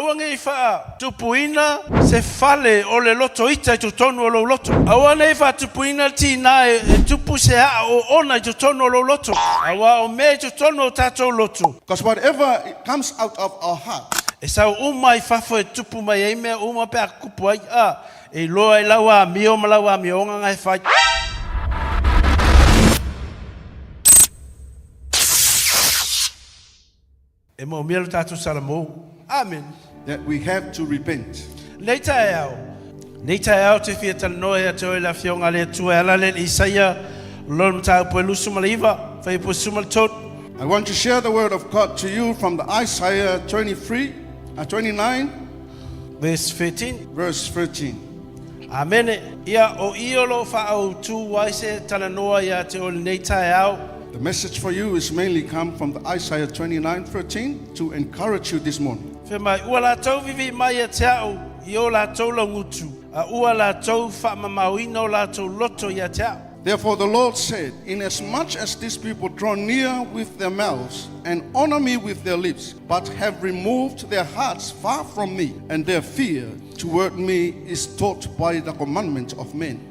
awange fa tuuina se fale o le loto ita tu tonu o loto. Awane fa tuuina tina tupu se o ona tu tonu o loto. Awa o me tu tonu tatou loto. Because whatever comes out of our heart, E sa umai fa fo tupu mai e me uma pe akupu ai e loa e lawa mio malawa mio nga fa. E mo mielo tatou salamo. Amen. that we have to repent. Neita ao te fia tanoa te oe la Afioga le Atua ala le ISAIA lon tau po lusu maliva fai po sumal tot. I want to share the word of God to you from the ISAIA 29, Verse 13. verse 13. Amene ia o iolo fa au tu waise talanoa ia te o neita ao. The message for you is mainly come from the ISAIA 29:13 to encourage you this morning. Fe mai ua la tau vivi mai te au i o la tau laugutu. A ua la tau fa mamao ino la tau loto ia te au. Therefore the Lord said, inasmuch as these people draw near with their mouths and honor me with their lips, but have removed their hearts far from me, and their fear toward me is taught by the commandment of men.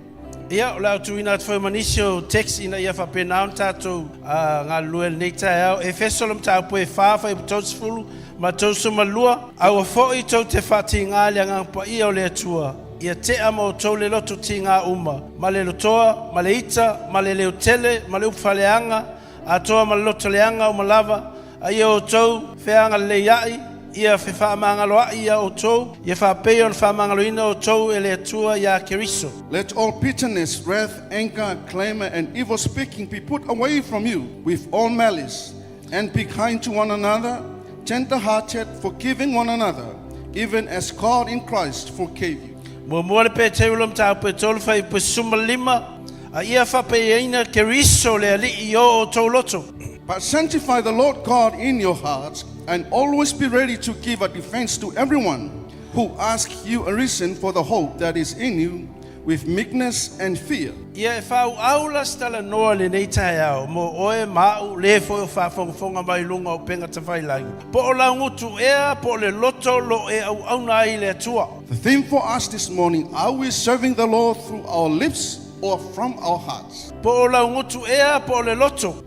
Ia o la tuuina te whai manisio text ina ia whapena on tātou ngā lua neita au. E whesolom tāu poe whawhai po tausifulu ma tausu malua. Au a fōi tau te whati ngā lia ngā Paia o le Atua. Ia te ama o tau le loto ti ngā uma. Ma le lotoa, ma le ita, ma le leo tele, ma le upwhaleanga. Atoa ma le loto leanga o malava. A ia o tau whianga le iai. Ia whaamangaloa ia o tau. Ia whapeo on whaamangaloina o tau e le Atua ia keriso. Let all bitterness, wrath, anger, clamor, and evil speaking be put away from you with all malice, and be kind to one another, tender-hearted, forgiving one another, even as God in Christ forgave you. Mo le pe te ulom tau pe tolu fai pe suma lima. A ia whapeina keriso le ali I o tau loto. But sanctify the Lord God in your hearts, and always be ready to give a defense to everyone who asks you a reason for the hope that is in you, with meekness and fear. Ia e whau aula stala noa le nei tae au. Mo oe mau le fo whafonga mai lunga o penga te whailangi. Po o laugutu ea, po le loto lo e au auna ai le Atua. The theme for us this morning, are we serving the Lord through our lips or from our hearts? Po o laugutu ea, po le loto.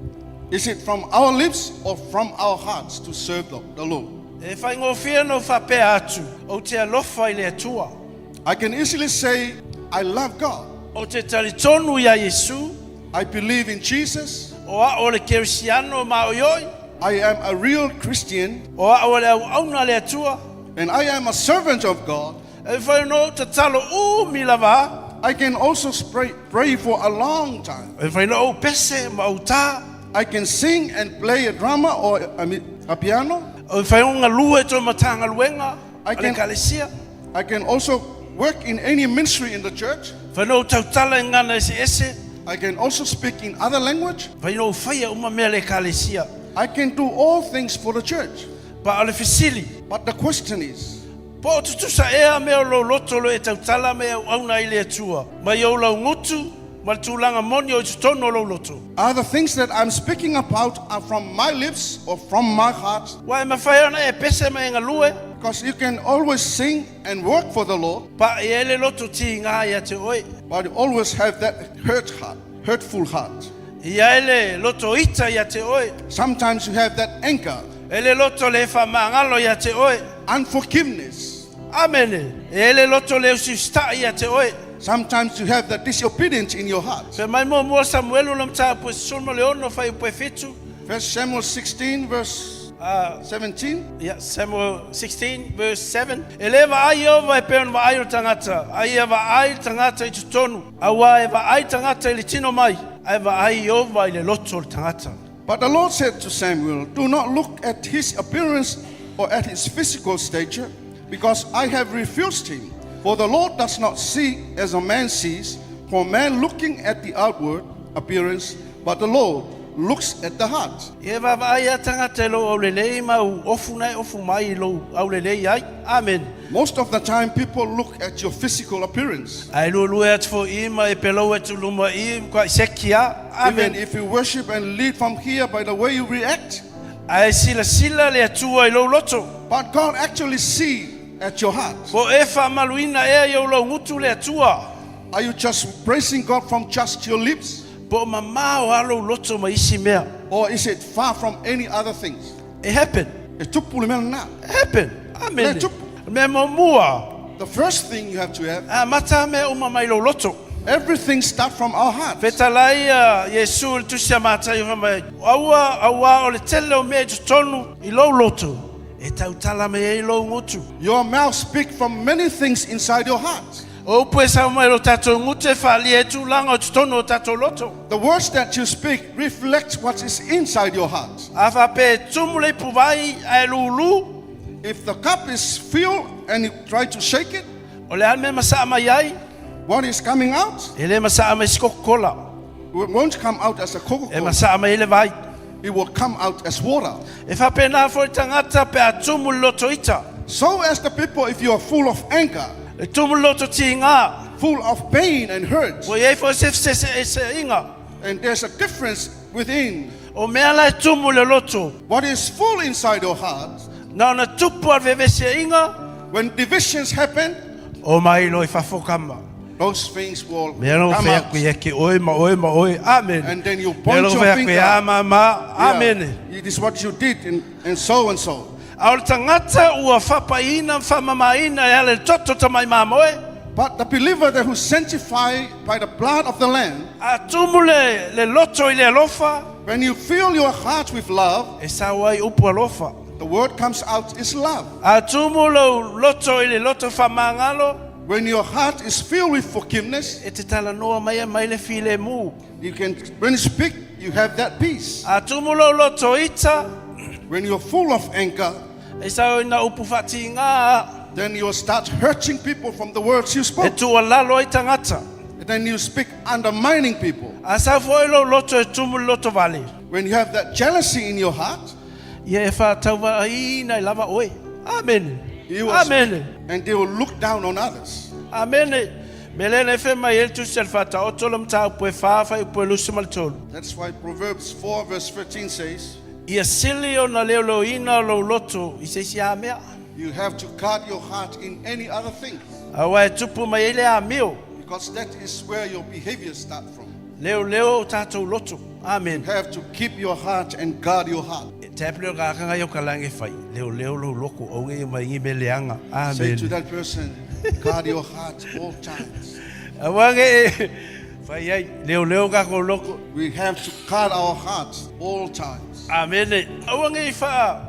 Is it from our lips or from our hearts to serve the Lord? E faigofie no whapea atu. O te alolofa I le Atua. I can easily say, I love God. O te taritonu ia Yesu. I believe in Jesus. O a o le kerisiano ma o ioi. I am a real Christian. O a o le au auna le Atua. And I am a servant of God. E whai no tatalo milava. I can also pray for a long time. E whai no pese ma o ta. I can sing and play a drama or a piano. O whai unga lua to matanga luenga. I can also work in any ministry in the church. Whai no tautala ngana ese. I can also speak in other language. Whai no whaia uma mea le kalesia. I can do all things for the church. Pa ole fisili. But the question is, po tusa ea mea lo loto lo e tautala mea auna I le Atua. Ma yo laugutu. Moni o lo loto. Are the things that I'm speaking about are from my lips or from my heart? Wai mawhai ona e pese mai ngā lue. Because you can always sing and work for the Lord, Pa e ele loto ti ngā ia te oe. but you always have that hurtful heart. Ia ele loto ita ia te oe. Sometimes you have that anger, Ele loto le whamangalo ia te oe. unforgiveness. Amene. Ele loto le usista ia te oe. Sometimes you have that disobedience in your heart. Fe mai mo mua Samuelu lam tā pue sulma le ono whai pue fitu. 1 Samuel 16 verse 17. Yeah, Samuel 16 verse 7. Ele va ai ova e peon va ai o tangata. Ai va ai tangata I tutonu. Awa e va ai tangata I le tino mai. Ai va ai ova I le loto o tangata. But the Lord said to Samuel, do not look at his appearance or at his physical stature, because I have refused him. For the Lord does not see as a man sees, for man looking at the outward appearance, but the Lord looks at the heart. Ia va ai tangata lo au lenei mau ofu nei ofu mai lo au lenei ai. Amen. Most of the time people look at your physical appearance. Ai lo lu at fo ima e pelo et luma I kwa sekia. Even Amen. if you worship and lead from here by the way you react, Ai sila le atua I lo loto. But God actually see at your heart. Po e whaamaluina ea I lo ngutu le atua. Are you just praising God from just your lips? Po mamao alo loto ma isi mea. Or is it far from any other things? It happened. It Happened. Amen. Le tupu. Me mamua. The first thing you have to have, A mata me umamai lo loto. everything starts from our heart. Fetalai Yesu le tusi mata I mai. Awa o le tele o me tonu I lo loto. E tautala me I lo ngutu. Your mouth speaks from many things inside your heart. O pue sa mai lo tatou ngute fali e tu langa o tonu o tatou loto. The words that you speak reflect what is inside your heart. Afa pe tumule puvai ai lulu. If the cup is filled and you try to shake it, O le ame masa mai ai. what is coming out? Ele masa mai Coca-Cola. It won't come out as a E Coca-Cola. masa mai le vai. It will come out as water. E fa pena fo tangata pe atumu loto ita. So as the people, if you are full of anger, E tumu loto tinga. full of pain and hurt, O ye fo se inga. and there's a difference within O mea lai tumu le loto. what is full inside your heart. Na na tupu al veve se inga. When divisions happen, O mai lo I fafokama. those things will Mea no come fea out. kuia ki oe ma oe ma oe. Amen. And then you Mea point no your fea finger. kuia ma ma. Yeah, Amen. it is what you did and so and so. Ao le tangata ua whapaina whamamaina e ale toto tamai mamoe. But the believer that who sanctified by the blood of the Lamb, A tumu le loto I le alofa. when you fill your heart with love, E sa wai upu alofa. the word comes out is love. A tumu lo loto I le loto whamangalo. When your heart is filled with forgiveness, E te tala noa mai mai le file mu. you can, when you speak, you have that peace. A tumu lo loto ita. When you're full of anger, E sa ina upu whati ngā. then you'll start hurting people from the words you E spoke. tua lalo I tangata. And then you speak undermining people. A sa foi lo loto e tumu loto vale. When you have that jealousy in your heart, Ia e whātaua aina I lava oe. Amen. you will Amen. and they will look down on others. Amen. Melene fe mai el tu sel fata o tolo mta po fa fa po lu sumal tolo. That's why Proverbs 4 verse 13 says, Ia silio na leo ina lo loto I se si a mea. you have to guard your heart in any other thing, Awa e tupu mai ele a meo. because that is where your behavior starts from. Leo tatou loto. You Amen. have to keep your heart and guard your heart. Te apeleo ka kanga yo kalange fai. Leo lo loko o nge mai ngi meleanga. Say to Amen. that person, guard your heart all times. Awa nge fai ai leo ka ko loko. We have to guard our hearts all times. Amen. Awa nge fa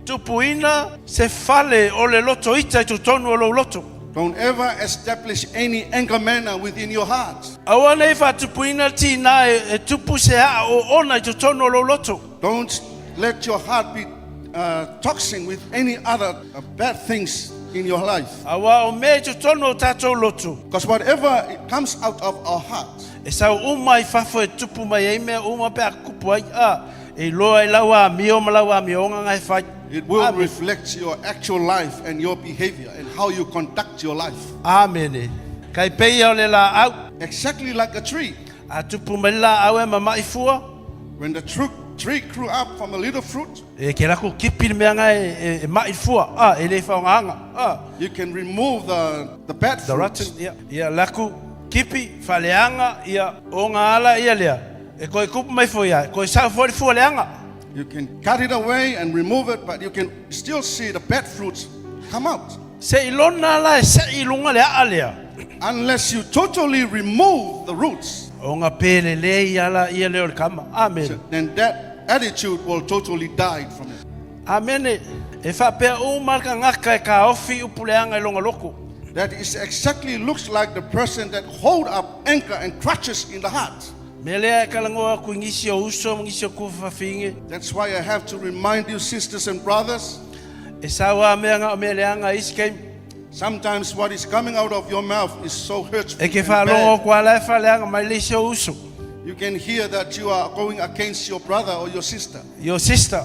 tuuina se fale o le loto ita tu tonu o lo loto. Don't ever establish any anger manner within your heart. Awa nei fa tuuina tina e tupu se a o ona tu tonu o lo loto. Don't let your heart be toxin with any other bad things in your life. Awa o me tu tonu o tatou loto. Because whatever it comes out of our heart, E sa uma I fafo e tupu mai e me uma pe a kupu ai a e loa I lawa mio malawa mio ngai fai. it will Amen. reflect your actual life and your behavior and how you conduct your life. Amen. Kai peia o le la au Exactly like a tree. a tupu mai la au e mama I fua. When the tree grew up from a little fruit, E ke lako kipi mea ngai e mai fua. E le whaonganga. you can remove the bad The rotten, fruits. ia laku kipi faaleagaga ia o ngā ala ia lea. E koe kupu mai fo ia, koe sa fo fo leanga. You can cut it away and remove it, but you can still see the bad fruits come out. Se ilona ala e se ilunga le a lea. Unless you totally remove the roots, O ngā pele le ia la ia leo le kama. Amen. then that attitude will totally die from it. Amen. E whapea o marka ngaka e ka ofi upuleanga I longa loko. That is exactly looks like the person that hold up anger and crutches in the heart. Me lea e kalangoa ku ngisi o uso, ngisi o kufa finge. That's why I have to remind you, sisters and brothers, E sawa mea ngā me leanga iskei. sometimes what is coming out of your mouth is so hurtful E ke and whalongo bad. kua lai whaleanga mai lisi o uso. You can hear that you are going against your brother or your sister. Your sister.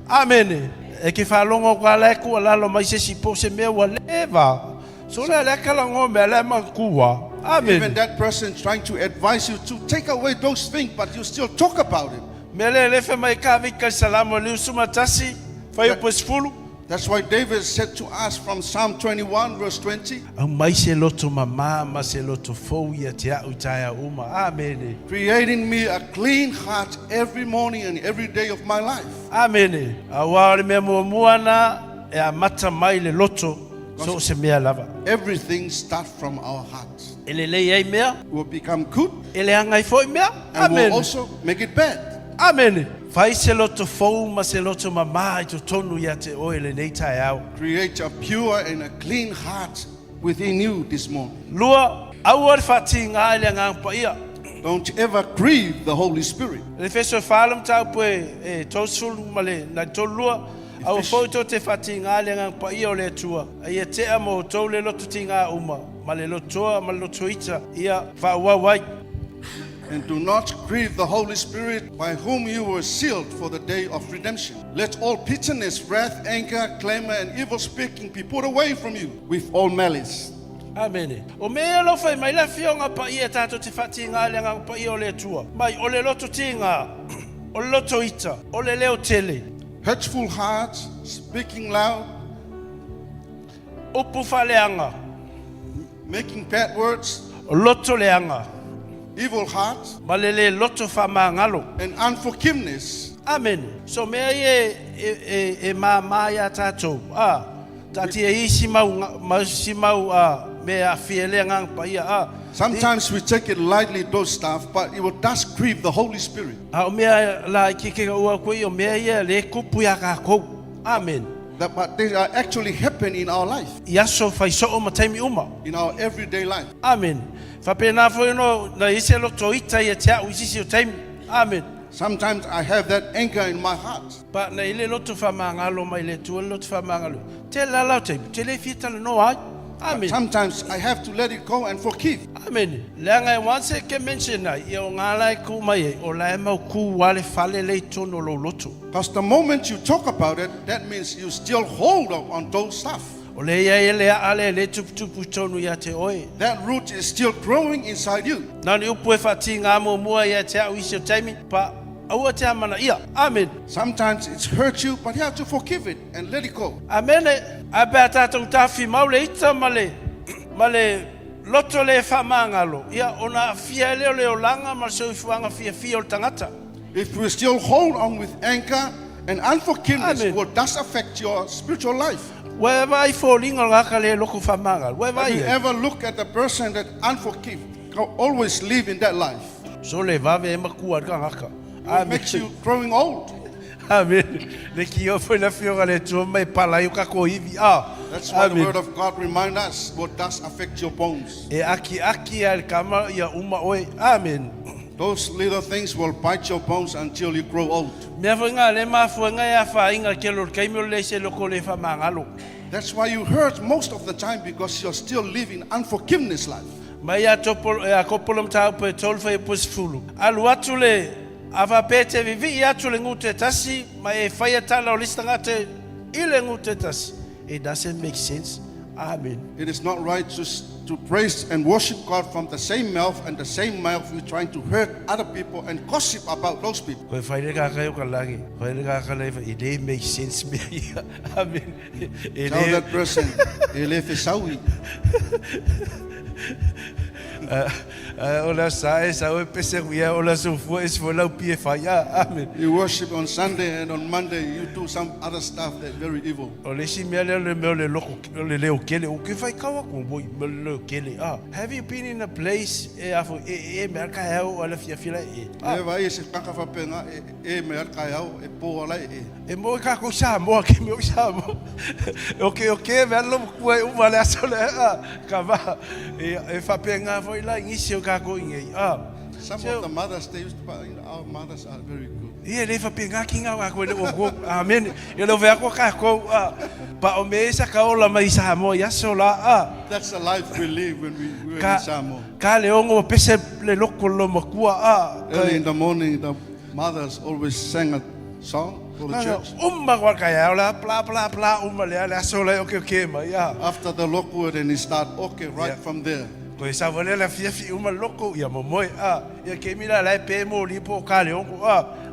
Amen. E ke whalongo kua lai kua lalo mai se sipo se mea wa lewa. So le kalango me le ma kua. Even Amen. that person trying to advise you to take away those things, but you still talk about it. Mele lefe mai ka vika salamo liu sumatasi. Fai pesfulu. That's why David said to us from Psalm 21 verse 20, Au mai se loto mama, ma se loto fou ia te au taia uma. Amen. creating me a clean heart every morning and every day of my life. Amen. Awa le mea muana e a mata mai le loto so se mea lava. Everything starts from our hearts. Ele lei ai mea, It will become good ele angai foi mea. and Amen. will also make it bad. Amen. Fai se loto fou ma se loto mama I to tonu ia te oe lenei tae au. Create a pure and a clean heart within you this morning. Lua, au ar fati ngā ele ngang Paia. Don't ever grieve the Holy Spirit. Le feso whaalam tau poe e tōsulu ma le na tōlua. Au fau tō te whati ngā ele ngang Paia o le Atua. Ia te amo tau le loto ti ngā uma. Ma le lotoa, ma le lotoita. Ia whauawai. And do not grieve the Holy Spirit by whom you were sealed for the day of redemption. Let all bitterness, wrath, anger, clamor, and evil speaking be put away from you with all malice. Amen. O mea lo fai mai la fionga Paia tato te whati ngā ele ngang Paia o le Atua. Mai o le loto ti ngā. O le lotoita. O le leo tele. Hurtful hearts, speaking loud, Upu whaleanga. making bad words, O loto leanga. evil hearts, Malele loto whamangalo. and unforgiveness. Amen. So mea e mamaya tatou. Tati e isi mau mea fiele ngang Paia. Sometimes we take it lightly, those stuff, but it will does grieve the Holy Spirit. O mea la kike ua koe o mea ia le kupu ya ka kou. Amen. But they are actually happen in our life, Iaso fai so o mataimi uma. in our everyday life. Amen. Whapena fo no na ise loto ita ia te au isisi o taimi. Amen. Sometimes I have that anger in my heart. Pa na ile loto whamangalo mai le tua loto whamangalo. Te lalau taimi. Te le fitala no ai. Amen. Sometimes I have to let it go and forgive. Amen. Leanga e wanse ke mention ai i o ngala e ku mai e o la e mau ku wale fale le tono lo loto. Because the moment you talk about it, that means you still hold on those stuff. O le ia e le ale le tupu tonu ia te oe. That root is still growing inside you. Nani upu e whati ngā mua ia te au isi o taimi pa aua te amana ia. Amen. Sometimes it's hurt you, but you have to forgive it and let it go. Amen. A bea tātou tāwhi mau le ita ma le loto le whamangalo. Ia ona fia leo leo langa ma se ufuanga fia o tangata. If we still hold on with anger and unforgiveness, Amen. what does affect your spiritual life? Wea vai fo linga ngaka le loko whamangalo. Wea Have vai you e. ever look at the person that unforgive, always live in that life? So le vave e makua ka ngaka. It makes you growing old. Amen. Le ki o foi na fionga le tua mai pala i o kako iwi. That's why the Amen. word of God reminds us what does affect your bones. E aki al kama ia uma oe. Amen. Those little things will bite your bones until you grow old. Mea foi ngā le mafua ngā ia whainga ke lor kaimio le se loko le whamangalo. That's why you hurt most of the time, because you're still living unforgiveness life. Mai a kopolom tau pe tolfa e pusfulu. Alu atu le ava pete vivi i atu le ngute tasi, mai e faia-tala o lista ngate i le ngute tasi. It doesn't make sense. Amen. It is not right to praise and worship God from the same mouth, and the same mouth you're trying to hurt other people and gossip about those people. Koe faaleagaga o ka langi. Faaleagaga leifa i le make sense mea ia. Amen. Tell that person, ele fesaui. Ola sa e pese kuia ola sofua e sifo lau pie faia. Amen. You worship on Sunday, and on Monday you do some other stuff that's very evil. O le si mea leo le meo le loko le leo kele. O ke fai kawa kong boi me le leo kele. Have you been in a place e afo e mea ka heo ala fia fila e? E vai se kakafapenga e me arkai au e po ala e. E mo ka ko sa mo ke me o sa mo. Okay, mea lo kua e uma le aso le ka va. E fa penga foi la ngisi o ka ko inge. Some of the mothers, they used to, our mothers are very good. Ia le fa penga kinga wa ko le o. Amen. E lo vea ko ka ko pa o me sa ka ola mai sa mo ya so la That's the life we live when we were in Samoa. Ka le ongo pese le loko lo makua Early in the morning, the mothers always sang a song for the church. Umma wa ka ya la bla bla bla umma le so la okay ma ya. After the lockwood, and he start right Yeah. from there. Ko sa vole la fia umma loko ya mo ia ke mila la pe mo li po ka le ongo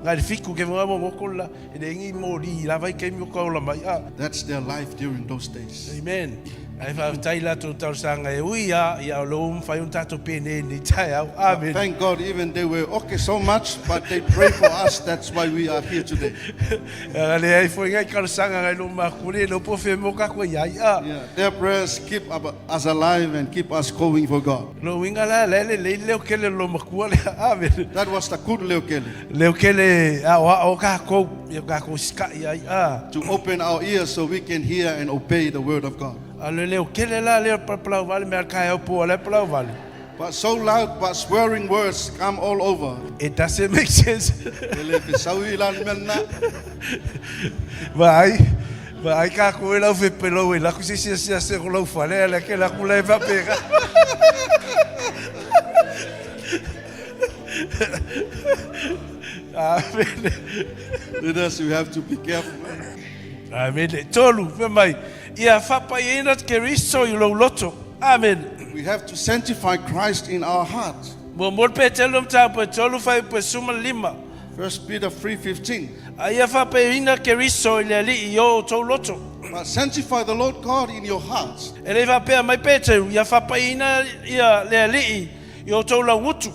ngai fiku ke mo ngokola e ngi mori la vai ke mi ko la mai. That's their life during those days. Amen. Ai faalatalata tau sanga e uia ia lo fai tatou pene ni tai au. Amen. Thank God, even they were okay so much, but they pray for us. That's why we are here today. Ale ai foi ngai kala sanga ngai lo makule lo po fe mo ka ko ia. Yeah, their prayers keep us alive and keep us going for God. Lo winga la le leo kele lo makua le. Amen. That was the good leokele. Leo kele o ka ko ska ia. To open our ears so we can hear and obey the word of God. Ale leo kele la leo plau vale me ka po le plau vale. But so loud, but swearing words come all over. It doesn't make sense. Vai ka ko la fe pelo la ku se ko lo fa le ke la ku le va pega. Amen. Leaders, we have to be careful. Amen. Tolu fe mai. Ia fa pa ina ke riso I lo loto. Amen. We have to sanctify Christ in our hearts. Mo mo pe telo mta pe tolu fa pe suma lima. 1 Peter 3:15. Ia fa pa ina ke riso le li yo to loto. But sanctify the Lord God in your hearts. Ele va pe mai pe te ia fa pa ina ia le li yo to laugutu.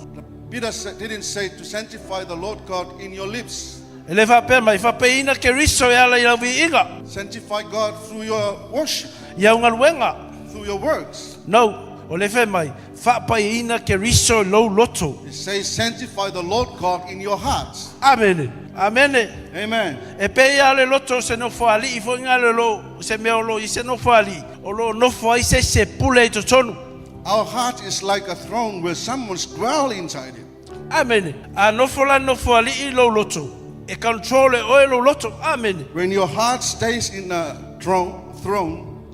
Peter didn't say to sanctify the Lord God in your lips. Ele va pe mai fa pe ina ke riso ia la ia vi inga. Sanctify God through your worship, Ia unga luenga. through your works. No, o le fe mai fa pa ina ke riso lo loto. It says sanctify the Lord God in your hearts. Amen. Amen. Amen. E pe ia le loto se no fo ali fo nga le lo se me o lo I se no fo ali. O lo no fo I se pule to tonu. Our heart is like a throne where someone's dwell inside it. Amen. A no fo ali I lo loto. E control o lo loto. Amen. When your heart stays in a throne,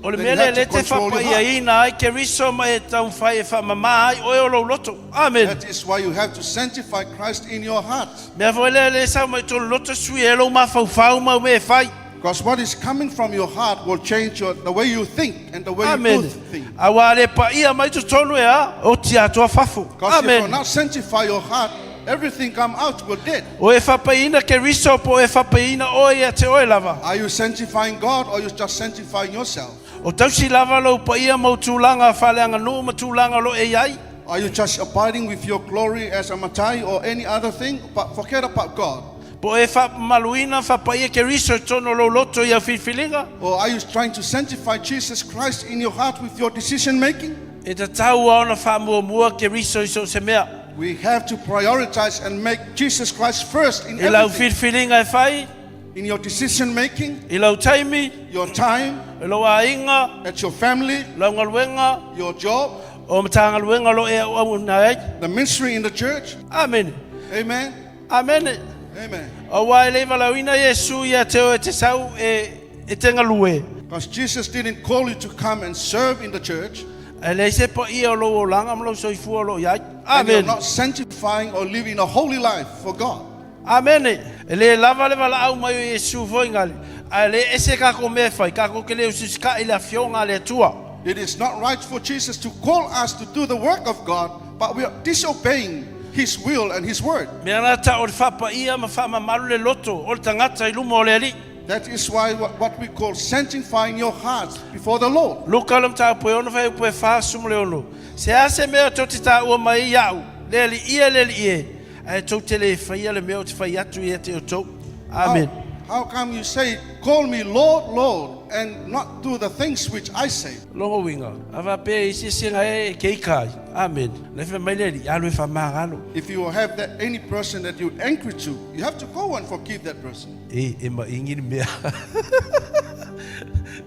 O le then you mele have le to te fa control pa your ia heart. ina ai ke riso mai tau fai e fa mama ai o lo loto. Amen. That is why you have to sanctify Christ in your heart. Me vo le sa mai to loto sui e lo ma fa ma me fai. Because what is coming from your heart will change the way you think and the way Amen. you do things. Awa le pa ia mai to tonu e a o ti atoa fafo. Because if you Amen. not sanctify your heart, everything come out will dead. O e fapaina ke riso po e fapaina o ia te oe lava. Are you sanctifying God or you just sanctifying yourself? O tausi lava lo pa ia mau tūlanga faaleanga no ma tūlanga lo e iai. Are you just abiding with your glory as a matai or any other thing? But forget about God. Po e maluina fapaia ke riso tono lo loto ia fifilinga. Or are you trying to sanctify Jesus Christ in your heart with your decision making? E ta tau ona mua ke riso iso se mea. We have to prioritize and make Jesus Christ first in E lau everything. fifilinga e fai. In your decision making, I lau taimi. your time, E lo ainga. at your family, Lau ngaluenga. your job, O matanga luenga lo e au nai. the ministry in the church. Amen. Amen. Amen. Amen. O wai le valauina Yesu ia te o te sau e te ngalue. Because Jesus didn't call you to come and serve in the church. E le se pa ia o lo o langa mlo soifu o lo iai. And you're Amen. not sanctifying or living a holy life for God. Amen. E le lava le vala au mai o Yesu foi ngali. A le ese ka ko me fai ka ko ke le usiska i le Afioga le Atua. It is not right for Jesus to call us to do the work of God, but we are disobeying His will and His word. Me ana ta o le fapa ia ma fa malu le loto o le tangata I lumo o le ali. That is why what we call sanctifying your heart before the Lord. Luka lam ta po ona fai po fa sum le ono. Se ase me to ti ta o mai iau. Le ali ia le ali e. Ai to te le fai le me o te fai atu ia te o to. Amen. How come you say, call me Lord, Lord, and not do the things which I say? Longo winga. Ava pe isi singa e ke kai. Amen. Le fe mai le ali alu fa magalo. If you have that any person that you're angry to, you have to go and forgive that person. E ma ingi mea.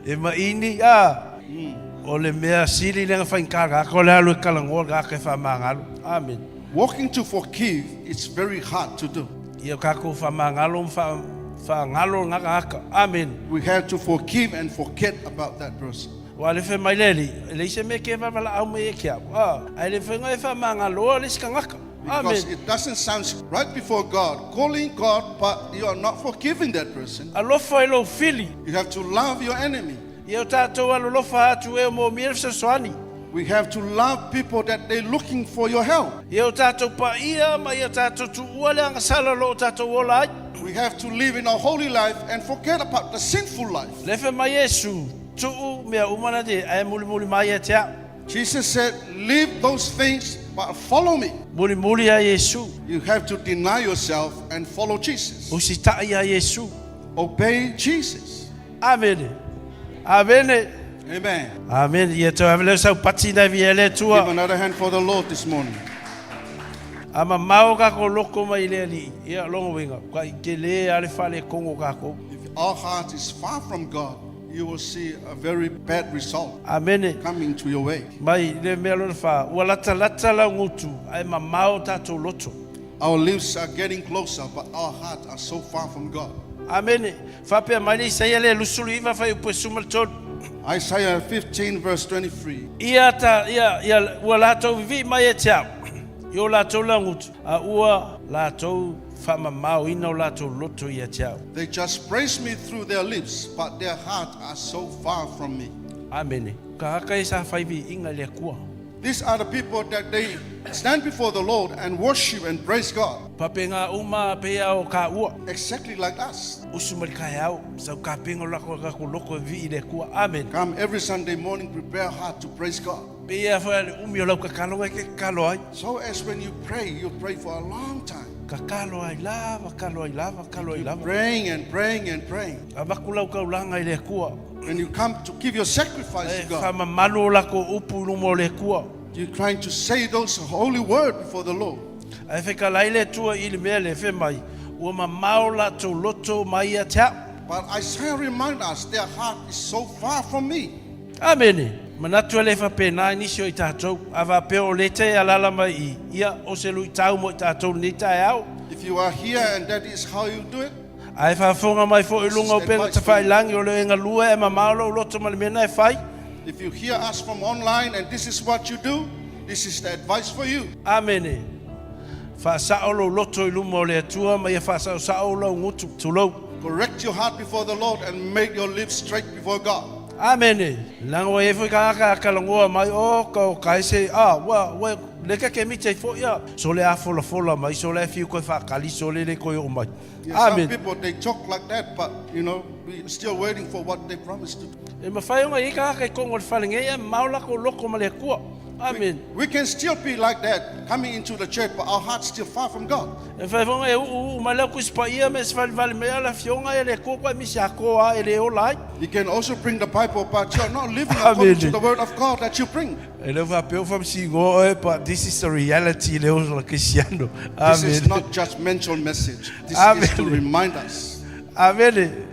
E ma ini o le mea sili le fa inkaga ko le alu kalangol ga ke fa magalo. Amen. Walking to forgive, it's very hard to do. Ia ka ko fa magalo fa ngalo ngaka. Amen. We have to forgive and forget about that person. Wa le fe mai le se me ke va vala au me ke ai le fe ngai fa magalo le skangaka. Because Amen. it doesn't sound right before God, calling God, but you are not forgiving that person. Alolofa I lo fili. You have to love your enemy. Ia tatou alolofa atu e mo mir se soani. We have to love people that they're looking for your help. Ia o tātou Paia, ma ia tātou tuua le angasala lo o tātou ola ai. We have to live in a holy life and forget about the sinful life. Lefe mai Yesu, tuu mea umana de ai muli mai e tea. Jesus said, leave those things, but follow me. Muli a Yesu, You have to deny yourself and follow Jesus. usitai a Yesu. Obey Jesus. Amen. Amen. Amen. Amen. Ia tau avele sau pati na viele Give tua. another hand for the Lord this morning. Ama mau ka ko loko mai le ali. Ia longo winga. Ka ke le ale fale kongo ka ko. If our heart is far from God, you will see a very bad result Amen. coming to your way. Mai le melo fa. Ua latalata laugutu. Ai mamao tatou loto. Our lips are getting closer, but our hearts are so far from God. Amen. Fa pe mai le ISAIA le lusulu iwa fa upo sumal tot. Isaiah 15 verse 23. Ia ua latou vivi mai e tea. Yo latou laugutu. A ua latou fa mamao ina o latou loto ia tea. They just praise me through their lips, but their hearts are so far from me. Amen. Ka haka e sa faivi inga le kua. These are the people that they stand before the Lord and worship and praise God. Papenga uma pea o ka ua. Exactly like us. Usumari ka au. Sau ka pengo lako ka ko loko vi le kua. Amen. Come every Sunday morning, prepare heart to praise God. Pea fa umi o lau ka kalonga ke kalo ai. So as when you pray for a long time. Ka kalo ai lava, kalo ai lava, kalo ai lava. Praying and praying and praying. Abaku lau ka ulanga i le kua. When you come to give your sacrifice to Fa God, mamalo lako upu lumo le kua. you're trying to say those holy words before the Lord. Ai fe ka lai le tua i le mea le fe mai. Ua mamao latou loto mai a tea. But Isaiah reminds us their heart is so far from me. Amen. Manatu le fa pena ni sio i tātou. Ava peo le te alala mai i. Ia o se lui tau mo i tātou ni tai au. If you are here and that is how you do it, Ai fa fonga mai fo ilunga o penga te fai langi o le inga lua e mamao lo loto mali mena e fai. if you hear us from online and this is what you do, this is the advice for you. Amen. Fa sao lo loto ilumo le atua mai fa sao lo ngutu tulo. Correct your heart before the Lord and make your lips straight before God. Amen. Lango e foi ka longoa mai o ka se wa le ka ke mi te fo ya. So le a fola mai so le fiu ko fa kali so le ko o mai. Yeah, some Amen. people they talk like that, but we're still waiting for what they promised to do. E ma fai nga i ka kongo le falinge ia maula ko loko ma le kua. Amen. We can still be like that, coming into the church, but our heart's still far from God. E fai fonga e ma le ku Paia me se vale me la fionga e le ko mi sa ko a e le o lai. You can also bring the Bible, but you're not living according to the word of God that you bring. E le va pe o fam si go e but this is the reality le o la cristiano. This is Amen. not judgmental message. This Amen. is to remind us. Amen.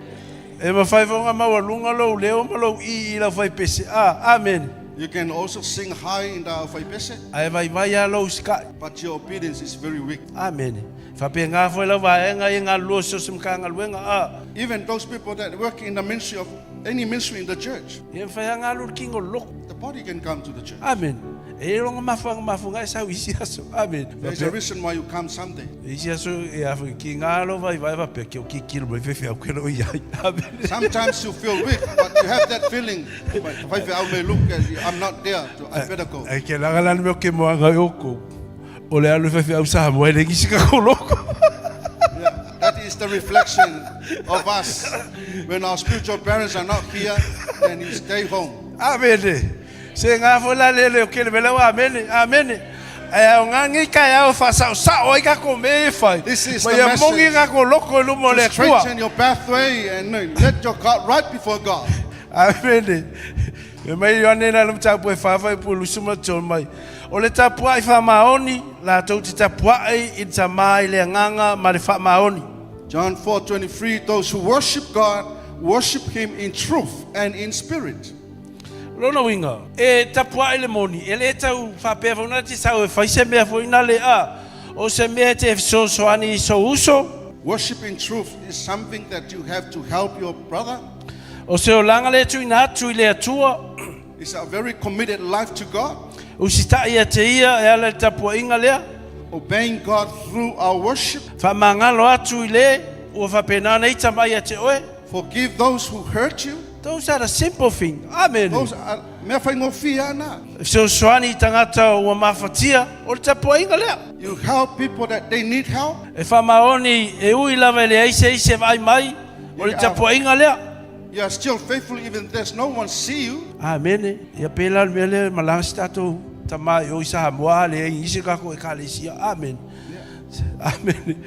E ma fai fonga ma walunga lo leo ma lo I la fai pese. Amen. You can also sing high in the faigofie, Ai vai a lo ska. but your obedience is very weak. Amen. Fa pe nga foi la va nga nga lo so sim ka nga luenga Even those people that work in the ministry of any ministry in the church, E fa nga lo kingo lo. the body can come to the church. Amen. E lo mafunga sa isi aso. Amen. There's a reason why you come someday. Isi aso e a ki nga lo vai va pe ki kilo me fe o ke lo ia. Amen. Sometimes you feel weak, but you have that feeling. If I may look, I'm not there. I better go. Ai ke la la me ke mo nga yoko. O le alu fe au sa mo le ki ka ko loko. Yeah, that is the reflection of us. When our spiritual parents are not here, then you stay home. Amen. Se nga fo la le ke le bela wa amen. Amen. E nga ngi ka ya fa sa o ka ko me fai. This is Ma the ya message. mongi ka ko loko lu mo le To kwa. straighten your pathway and let your God right before God. Amen. Me mai yo ne na lu tapu e fa pu lu suma tol mai. O le tapu ai fa maoni la tou te tapu ai i ta mai le nganga ma le fa maoni. John 4:23, those who worship God, worship Him in truth and in spirit. Lona winga. E tapu ai le moni. E le tau fa pe fa na ti sa o fa se me fo ina le o se me te so ani so uso. Worship in truth is something that you have to help your brother. O se o langa le tu ina tu le atua. It's a very committed life to God. O si ta ia te ia e ala Tapuaiga lea. Obeying God through our worship. Fa mangalo atu i le. Ua fa pena nei tamai a te oe. Forgive those who hurt you. Those are the simple things. Amen. Those are mea faigofie ana. So swani tangata ua mafatia o le tapuaiga lea. You help people that they need help. E whamaoni e ui lava le aise vai mai o le tapuaiga lea. You are still faithful even there's no one see you. Amen. Ia pela mea le malasi tatou tamai o isa hamoa le isi kako e kalesia. Amen. Amen.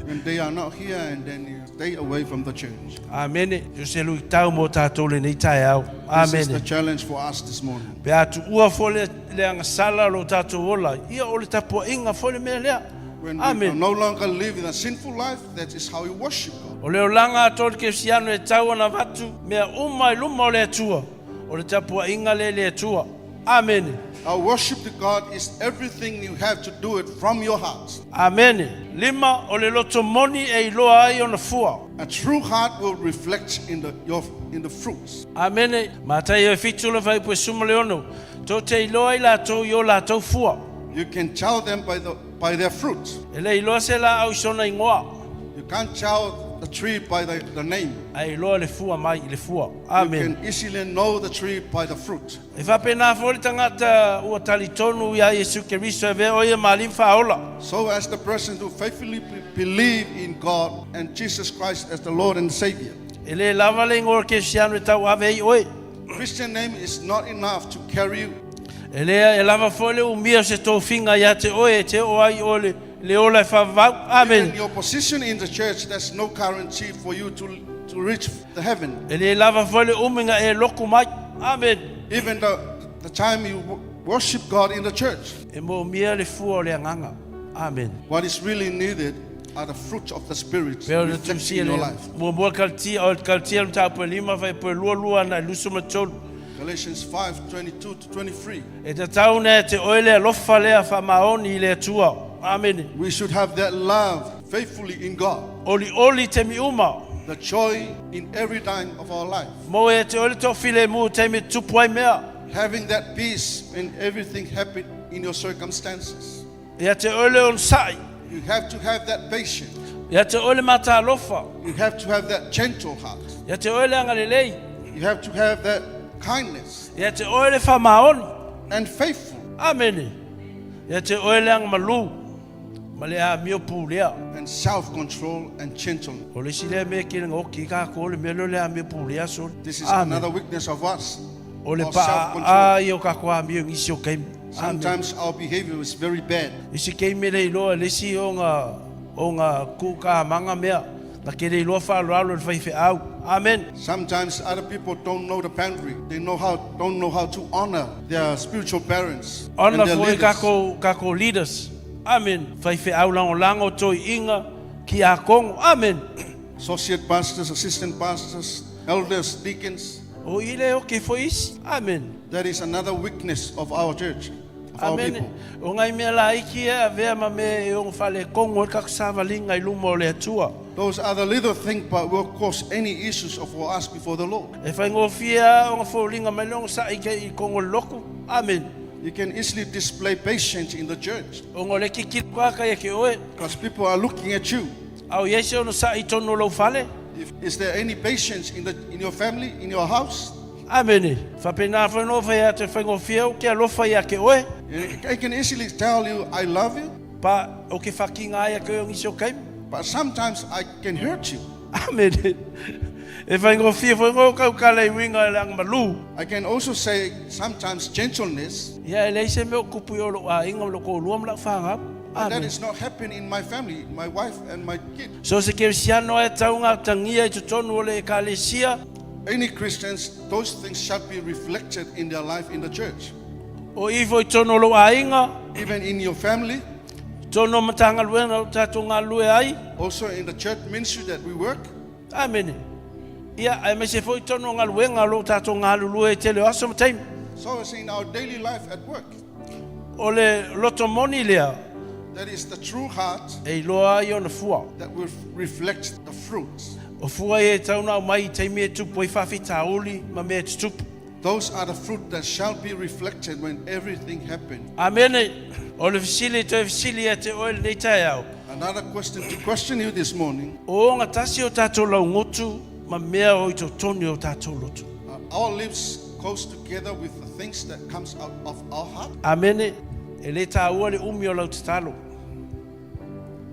When they are not here and then you stay away from the church. Amen. Yo se lui tau mo tatou lenei tai au. This is the Amen. challenge for us this morning. Pe atu ua fole le angasala lo tatou ola. Ia o le tapuaiga fole mea lea. When we Amen. no longer live in a sinful life, that is how we worship God. O leo langa atole ke siano e tau ana vatu mea uma I luma o le atua. O le tapuaiga le atua. Amen. Our worship to God is everything you have to do it from your heart. Amen. Lima o le loto moni e iloa ai ona fua. A true heart will reflect in the fruits. Amen. Matai e fitu le vai pue suma le ono. Tau te iloa I latou I o latou fua. You can tell them by their fruits. E le iloa se la au sona ingoa. You can't tell the tree by the name. Ai iloa le fua mai I le fua. You Amen. can easily know the tree by the fruit. E whapena foli tangata ua talitonu ia Yesu Keristo e vea o ia malim whaola. So as the person who faithfully believe in God and Jesus Christ as the Lord and Savior. E le lava le ngora ke siano e tau ave I oe. Christian name is not enough to carry you. E lea e lava fole umia se tō finga ia te oe te o ai o le ola e whavau. Amen. In your position in the church, there's no guarantee for you to reach the heaven. E le lava fole uminga e loku mai. Amen. Even the time you worship God in the church. E mo umia le fua o le anganga. Amen. What is really needed are the fruits of the Spirit Peo le reflecting tusi in le your life. mua mua kaltia o kaltia le tapu e lima vai po lua na lusu matolu. Galatians 5:22-23. E te tauna e te oele alofa lea whamaoni I le atua. Amen. We should have that love faithfully in God. Oli te mi uma. The joy in every time of our life. Mo e te ole tō file mu te me tupu ai mea. Having that peace when everything happens in your circumstances. Ia te ole on sai. You have to have that patience. Ia te ole mata alofa. You have to have that gentle heart. Ia te ole angalelei. You have to have that kindness Ia te ole whamaoni. and faithful Amen. Ia te ole ang malu. Male a mio pulea. and self-control and gentleness. O le sile me ki ngoki ka ko le melo le a mio pulea so. This is Amen. another weakness of us. O le Our pa self-control. a yo ka ko a mio ngisi o kai. Sometimes our behavior is very bad. Isi kei me le loa le si o nga ku ka manga mea. Na ke le loa fa lo alo le fai fe au. Amen. Sometimes other people don't know the boundary. They don't know how to honor their spiritual parents Ona and their foi leaders. kako leaders. Amen. Fai fe au lango toi inga ki a kongo. Amen. Associate pastors, assistant pastors, elders, deacons. O ile o ke foi isi. Amen. That is another weakness of our church, of our Amen. people. O ngai mea la iki e a vea ma me e o fale kongo e kako savalinga I lumo o le atua. Those are the little things but will cause any issues for us before the Lord. E fai ngofia o nga fōlinga mai longa sa ike I kongo loku. Amen. You can easily display patience in the church O ngole kiki kwaka e ke oe. because people are looking at you. Au yese ono sa I tono lau fale. Is there any patience in your family, in your house? Amen. Whapena whanova ia te whaingofia o ke alofa ia ke oe. I can easily tell you, I love you, Pa o ke whakinga ia ke o ngisi o kaimi. but sometimes I can hurt you. Amen. E whaingofia whaingo kau kala I winga le ang malu. I can also say sometimes gentleness, Ia e leise me o kupu I o lo a inga lo ko luam la whangap. but that Amen. is not happening in my family, my wife and my kid. So se ke siano e taunga tangia I tutonu o le ekalesia. Any Christians, those things shall be reflected in their life in the church. O ivo I tono lo a inga. Even in your family, Tono matanga luenga o tato ngā lue ai. also in the church ministry that we work. Amen. Ia ai me se foi tono ngā luenga lo tato ngā lue tele aso matai. So it's in our daily life at work. O le loto moni lea. That is the true heart E loa I ona fua. that will reflect the fruits. O fua e tauna o mai te me tupu I whawhi tauli ma me tupu. Those are the fruit that shall be reflected when everything happens. Amene. O le fisili to e fisili e te oel nei tai au. Another question to question you this morning. O ngā tasi o tato lau ngutu ma mea o I totoni o tatou lotu. Our lips goes together with the things that comes out of our heart. Amene, e le tāua le umi o lau tatalo.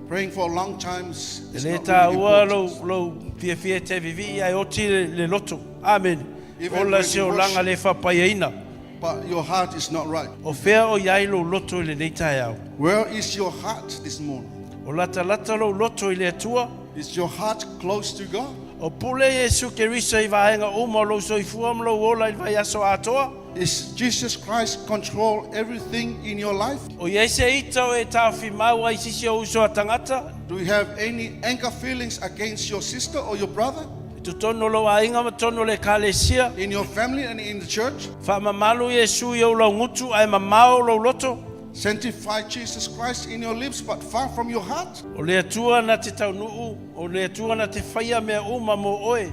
Praying for a long time is E not le really tāua important. lau fia te vivi ai oti le loto. Amen. Even Ola when se you o langa le whapaiaina. But your heart is not right. O whea o iai lo loto I le nei tai au. Where is your heart this morning? O latalata lo loto I le atua. Is your heart close to God? O pule Yesu ke risa I vaenga uma lo soifua ma lo ola I vai aso atoa. Is Jesus Christ control everything in your life? O iai se ita o e tāwhi mau ai sisi o uso a tangata. Do you have any anger feelings against your sister or your brother? Tu tono lo a inga ma tono le kalesia. In your family and in the church? Wha mamalu Yesu I o laugutu ai mamao lo loto. Sanctify Jesus Christ in your lips but far from your heart? O le atua na te taunuu. O le atua na te whaia mea uma mo oe.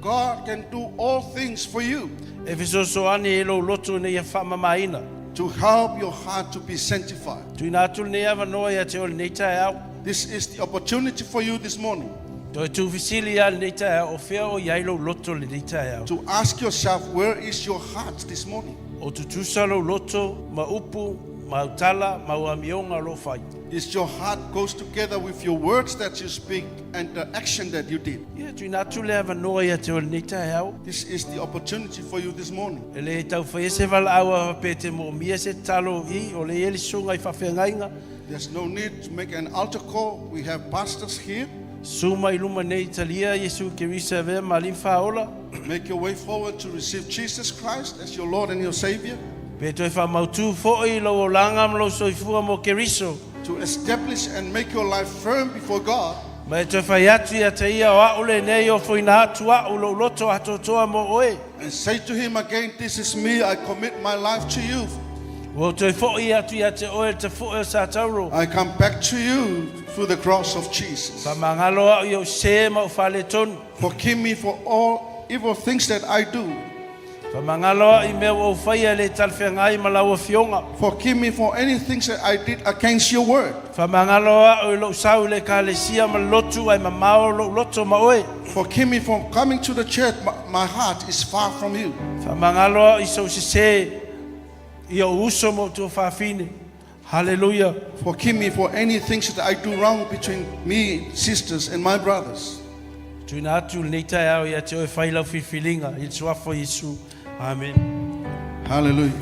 God can do all things for you E visoso ane e lo loto ne ia wha mamaina. to help your heart to be sanctified. Tui nā tū ne awa noa ia te o le nei tai au. This is the opportunity for you this morning Toi tū visili a le nei tai au. O whea o iai lo loto le nei tai au. to ask yourself, where is your heart this morning? O tu tusa lo loto, ma upu, ma tautala, ma uamionga lo fai. Is your heart goes together with your words that you speak and the action that you did? Ia tui nā tū le awa noa ia te o le nei tai au. This is the opportunity for you this morning. E le tau whaia se wala awa pe te mo mia se talo I o le eli sunga I whawhengainga. There's no need to make an altar call. We have pastors here. Suma I luma nei talia Yesu ke risa vea ma limfa ola. Make your way forward to receive Jesus Christ as your Lord and your Savior, Pe toi wha mautu fo'i lo o langa lo soifua mo ke riso. to establish and make your life firm before God, Ma e toi whai atu ia te ia o au le nei o whoina atua o lo loto atoatoa mo oe. and say to Him again, this is me, I commit my life to you. Wo toi fo'i atu ia te oe te fo'i o sa tauro. I come back to you through the cross of Jesus. Wha mangalo au i o se ma o whale tonu. Forgive me for all evil things that I do. Wha mangalo au I mea o whaia le talwhengai ma lau fionga. Forgive me for any things that I did against your word. Wha mangalo au I lo sau le kalesia ma lotu ai mamao lo loto ma oe. Forgive me for coming to the church. My heart is far from you. Wha mangalo au I so se I o uso mo tu whawhine. Hallelujah. Forgive me for any things that I do wrong between me, sisters, and my brothers. Tui nā atu nei tai au ia te oe whailau whiwhilinga. I tuafo Yesu. Amen. Hallelujah.